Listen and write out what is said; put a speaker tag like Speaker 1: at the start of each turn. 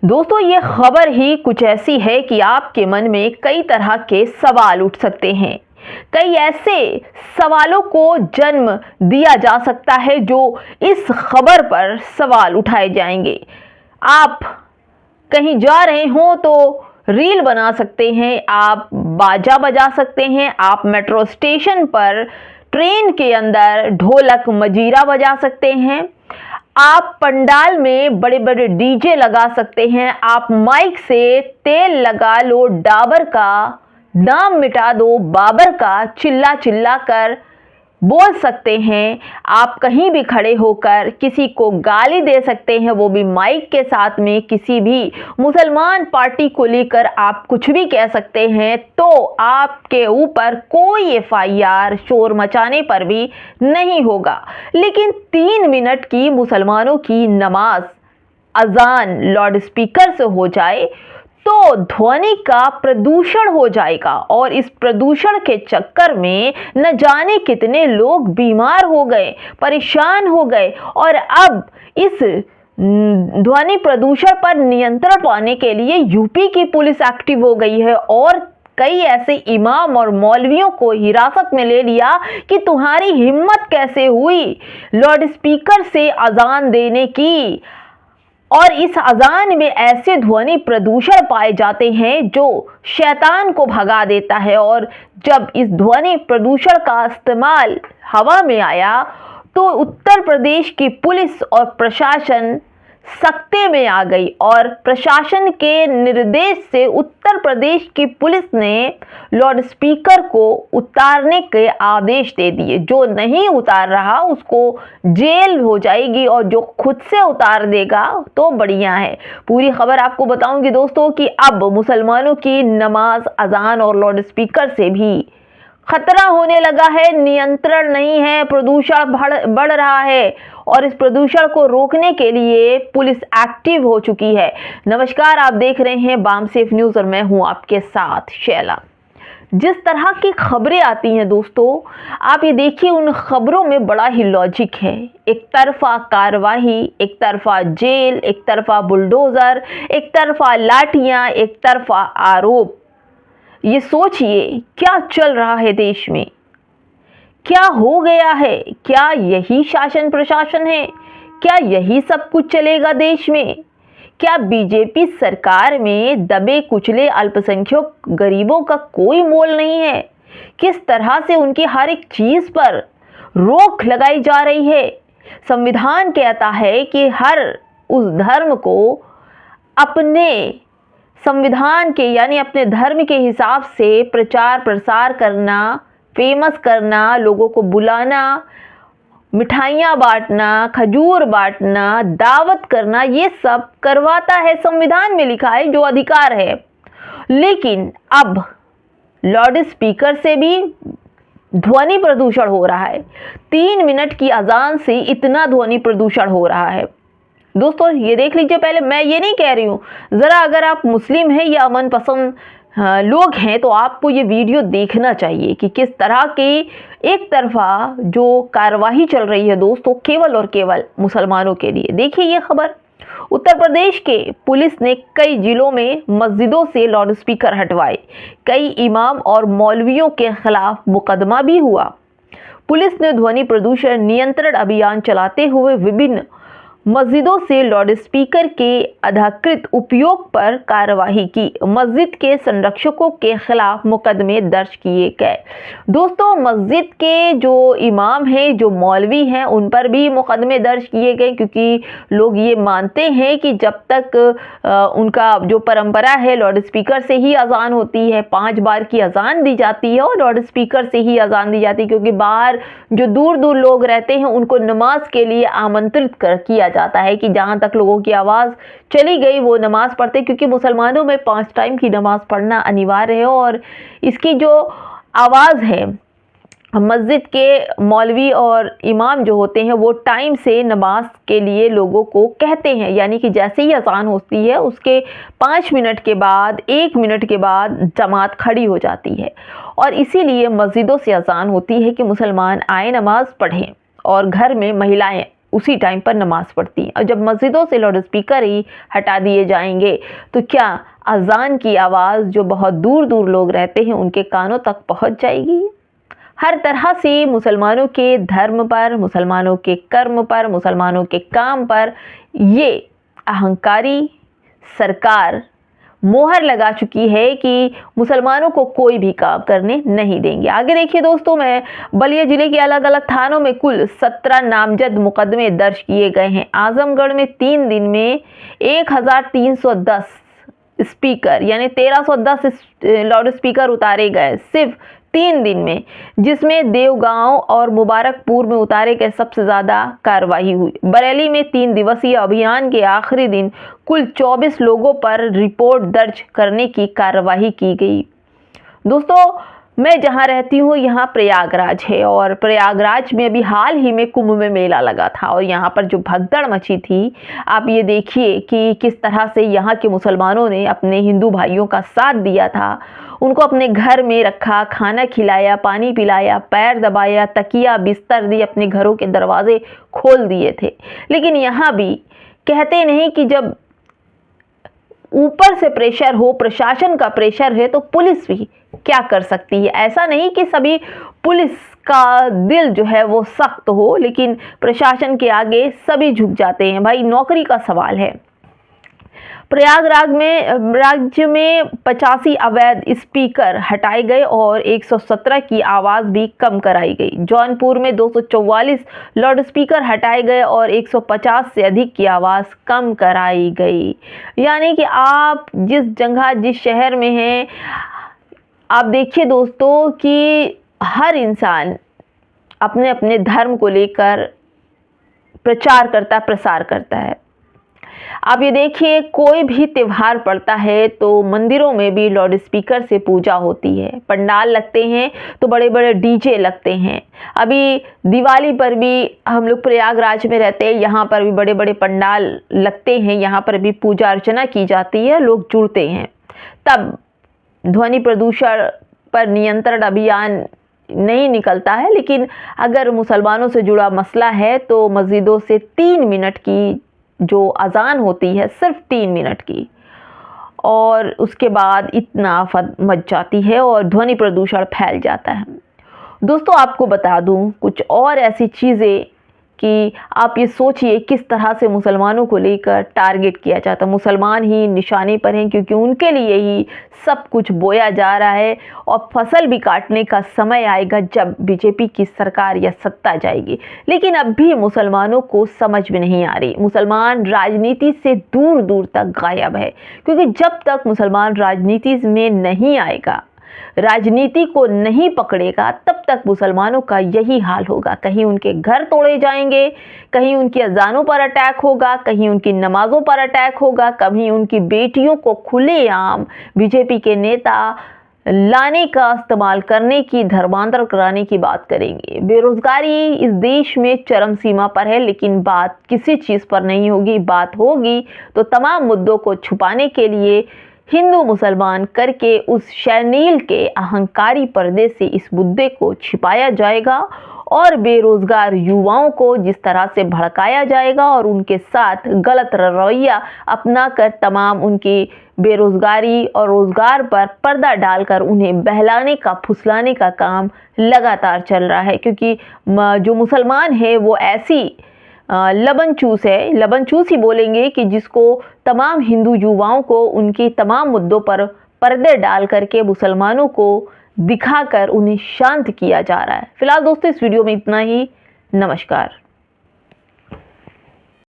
Speaker 1: दोस्तों, ये खबर ही कुछ ऐसी है कि आपके मन में कई तरह के सवाल उठ सकते हैं। कई ऐसे सवालों को जन्म दिया जा सकता है जो इस खबर पर सवाल उठाए जाएंगे। आप कहीं जा रहे हो तो रील बना सकते हैं, आप बाजा बजा सकते हैं, आप मेट्रो स्टेशन पर ट्रेन के अंदर ढोलक मजीरा बजा सकते हैं, आप पंडाल में बड़े बड़े डीजे लगा सकते हैं, आप माइक से तेल लगा लो डाबर का, नाम मिटा दो बाबर का, चिल्ला चिल्ला कर बोल सकते हैं। आप कहीं भी खड़े होकर किसी को गाली दे सकते हैं, वो भी माइक के साथ में। किसी भी मुसलमान पार्टी को लेकर आप कुछ भी कह सकते हैं, तो आपके ऊपर कोई एफआईआर शोर मचाने पर भी नहीं होगा। लेकिन 3 मिनट की मुसलमानों की नमाज अजान लाउड स्पीकर से हो जाए तो ध्वनि का प्रदूषण हो जाएगा, और इस प्रदूषण के चक्कर में न जाने कितने लोग बीमार हो गए, परेशान हो गए। और अब इस ध्वनि प्रदूषण पर नियंत्रण पाने के लिए यूपी की पुलिस एक्टिव हो गई है और कई ऐसे इमाम और मौलवियों को हिरासत में ले लिया कि तुम्हारी हिम्मत कैसे हुई लाउड स्पीकर से अजान देने की। और इस अजान में ऐसे ध्वनि प्रदूषण पाए जाते हैं जो शैतान को भगा देता है। और जब इस ध्वनि प्रदूषण का इस्तेमाल हवा में आया तो उत्तर प्रदेश की पुलिस और प्रशासन सख्ते में आ गई, और प्रशासन के निर्देश से उत्तर प्रदेश की पुलिस ने लाउड स्पीकर को उतारने के आदेश दे दिए। जो नहीं उतार रहा उसको जेल हो जाएगी, और जो खुद से उतार देगा तो बढ़िया है। पूरी खबर आपको बताऊंगी दोस्तों कि अब मुसलमानों की नमाज, अजान और लाउड स्पीकर से भी खतरा होने लगा है। नियंत्रण नहीं है, प्रदूषण बढ़ रहा है, और इस प्रदूषण को रोकने के लिए पुलिस एक्टिव हो चुकी है। नमस्कार, आप देख रहे हैं बाम सेफ न्यूज़ और मैं हूं आपके साथ शैला। जिस तरह की खबरें आती हैं दोस्तों, आप ये देखिए, उन खबरों में बड़ा ही लॉजिक है। एक तरफा कार्रवाई, एक तरफा जेल, एक तरफा बुलडोजर, एक तरफा लाठियां, एक तरफा आरोप। ये सोचिए क्या चल रहा है देश में, क्या हो गया है? क्या यही शासन प्रशासन है? क्या यही सब कुछ चलेगा देश में? क्या बीजेपी सरकार में दबे कुचले अल्पसंख्यक गरीबों का कोई मोल नहीं है? किस तरह से उनकी हर एक चीज पर रोक लगाई जा रही है? संविधान कहता है कि हर उस धर्म को अपने संविधान के यानी अपने धर्म के हिसाब से प्रचार प्रसार करना, फेमस करना, लोगों को बुलाना, मिठाइयाँ बांटना, खजूर बांटना, दावत करना, ये सब करवाता है। संविधान में लिखा है, जो अधिकार है। लेकिन अब लाउड स्पीकर से भी ध्वनि प्रदूषण हो रहा है। 3 मिनट की अजान से इतना ध्वनि प्रदूषण हो रहा है। दोस्तों, ये देख लीजिए। पहले मैं ये नहीं कह रही हूँ, ज़रा अगर आप मुस्लिम हैं या अमन पसंद लोग हैं तो आपको ये वीडियो देखना चाहिए कि किस तरह की एक तरफा जो कार्रवाई चल रही है दोस्तों, केवल और केवल मुसलमानों के लिए। देखिए ये खबर, उत्तर प्रदेश के पुलिस ने कई जिलों में मस्जिदों से लाउड स्पीकर हटवाए। कई इमाम और मौलवियों के खिलाफ मुकदमा भी हुआ। पुलिस ने ध्वनि प्रदूषण नियंत्रण अभियान चलाते हुए विभिन्न मस्जिदों से लाउड स्पीकर के अनाधिकृत उपयोग पर कार्रवाई की। मस्जिद के संरक्षकों के खिलाफ मुकदमे दर्ज किए गए। दोस्तों, मस्जिद के जो इमाम हैं, जो मौलवी हैं, उन पर भी मुकदमे दर्ज किए गए, क्योंकि लोग ये मानते हैं कि जब तक उनका जो परंपरा है लाउड स्पीकर से ही अजान होती है, 5 बार की अजान दी जाती है और लाउड स्पीकर से ही अजान दी जाती है, क्योंकि बाहर जो दूर दूर लोग रहते हैं उनको नमाज के लिए आमंत्रित किया जाता है कि जहां तक लोगों की आवाज़ चली गई वो नमाज पढ़ते, क्योंकि मुसलमानों में 5 टाइम की नमाज पढ़ना अनिवार्य है। और इसकी जो आवाज़ है, मस्जिद के मौलवी और इमाम जो होते हैं वो टाइम से नमाज के लिए लोगों को कहते हैं, यानी कि जैसे ही अजान होती है उसके 5 मिनट के बाद, 1 मिनट के बाद जमात खड़ी हो जाती है। और इसीलिए मस्जिदों से अजान होती है कि मुसलमान आए, नमाज पढ़ें, और घर में महिलाएं उसी टाइम पर नमाज पढ़ती हैं। और जब मस्जिदों से लाउड स्पीकर ही हटा दिए जाएंगे तो क्या अजान की आवाज़ जो बहुत दूर दूर लोग रहते हैं उनके कानों तक पहुंच जाएगी? हर तरह से मुसलमानों के धर्म पर, मुसलमानों के कर्म पर, मुसलमानों के काम पर ये अहंकारी सरकार मोहर लगा चुकी है कि मुसलमानों को कोई भी काम करने नहीं देंगे। आगे देखिए दोस्तों, मैं बलिया जिले के अलग अलग थानों में कुल 17 नामजद मुकदमे दर्ज किए गए हैं। आजमगढ़ में 3 दिन में 1310 स्पीकर यानी 1310 लाउड स्पीकर उतारे गए सिर्फ 3 दिन में, जिसमें देवगांव और मुबारकपुर में उतारे गए सबसे ज़्यादा कार्रवाई हुई। बरेली में 3 दिवसीय अभियान के आखिरी दिन कुल 24 लोगों पर रिपोर्ट दर्ज करने की कार्रवाई की गई। दोस्तों, मैं जहां रहती हूं यहाँ प्रयागराज है और प्रयागराज में अभी हाल ही में कुंभ में मेला लगा था और यहाँ पर जो भगदड़ मची थी, आप ये देखिए कि किस तरह से यहाँ के मुसलमानों ने अपने हिंदू भाइयों का साथ दिया था। उनको अपने घर में रखा, खाना खिलाया, पानी पिलाया, पैर दबाया, तकिया बिस्तर दिए, अपने घरों के दरवाजे खोल दिए थे। लेकिन यहाँ भी कहते नहीं कि जब ऊपर से प्रेशर हो, प्रशासन का प्रेशर है, तो पुलिस भी क्या कर सकती है। ऐसा नहीं कि सभी पुलिस का दिल जो है वो सख्त हो, लेकिन प्रशासन के आगे सभी झुक जाते हैं। भाई, नौकरी का सवाल है। प्रयागराज में राज्य में 85 अवैध स्पीकर हटाए गए और 117 की आवाज़ भी कम कराई गई। जौनपुर में 244 लाउड स्पीकर हटाए गए और 150 से अधिक की आवाज़ कम कराई गई। यानी कि आप जिस जगह, जिस शहर में हैं, आप देखिए दोस्तों कि हर इंसान अपने अपने धर्म को लेकर प्रचार करता, प्रसार करता है। आप ये देखिए, कोई भी त्योहार पड़ता है तो मंदिरों में भी लाउड स्पीकर से पूजा होती है। पंडाल लगते हैं तो बड़े बड़े डीजे लगते हैं। अभी दिवाली पर भी हम लोग प्रयागराज में रहते हैं, यहाँ पर भी बड़े बड़े पंडाल लगते हैं, यहाँ पर भी पूजा अर्चना की जाती है, लोग जुड़ते हैं। तब ध्वनि प्रदूषण पर नियंत्रण अभियान नहीं निकलता है, लेकिन अगर मुसलमानों से जुड़ा मसला है तो मस्जिदों से 3 मिनट की जो अजान होती है, सिर्फ 3 मिनट की, और उसके बाद इतना आफत मच जाती है और ध्वनि प्रदूषण फैल जाता है। दोस्तों, आपको बता दूं कुछ और ऐसी चीज़ें कि आप ये सोचिए किस तरह से मुसलमानों को लेकर टारगेट किया जाता है। मुसलमान ही निशाने पर हैं क्योंकि उनके लिए ही सब कुछ बोया जा रहा है और फसल भी काटने का समय आएगा जब बीजेपी की सरकार या सत्ता जाएगी। लेकिन अब भी मुसलमानों को समझ में नहीं आ रही। मुसलमान राजनीति से दूर दूर तक गायब है, क्योंकि जब तक मुसलमान राजनीति में नहीं आएगा, राजनीति को नहीं पकड़ेगा, तब तक मुसलमानों का यही हाल होगा। कहीं उनके घर तोड़े जाएंगे, कहीं उनकी अजानों पर अटैक होगा, कहीं उनकी नमाजों पर अटैक होगा, कहीं उनकी बेटियों को खुलेआम बीजेपी के नेता लाने का इस्तेमाल करने की, धर्मांतर कराने की बात करेंगे। बेरोजगारी इस देश में चरम सीमा पर है, लेकिन बात किसी चीज़ पर नहीं होगी। बात होगी तो तमाम मुद्दों को छुपाने के लिए हिंदू मुसलमान करके उस शैनील के अहंकारी पर्दे से इस मुद्दे को छिपाया जाएगा और बेरोजगार युवाओं को जिस तरह से भड़काया जाएगा और उनके साथ गलत रवैया अपनाकर तमाम उनकी बेरोजगारी और रोजगार पर पर्दा डालकर उन्हें बहलाने का, फुसलाने का काम लगातार चल रहा है। क्योंकि जो मुसलमान है वो ऐसी लबन चूस है, लबन चूस ही बोलेंगे कि जिसको तमाम हिंदू युवाओं को उनके तमाम मुद्दों पर पर्दे डाल करके मुसलमानों को दिखाकर उन्हें शांत किया जा रहा है। फिलहाल दोस्तों, इस वीडियो में इतना ही। नमस्कार।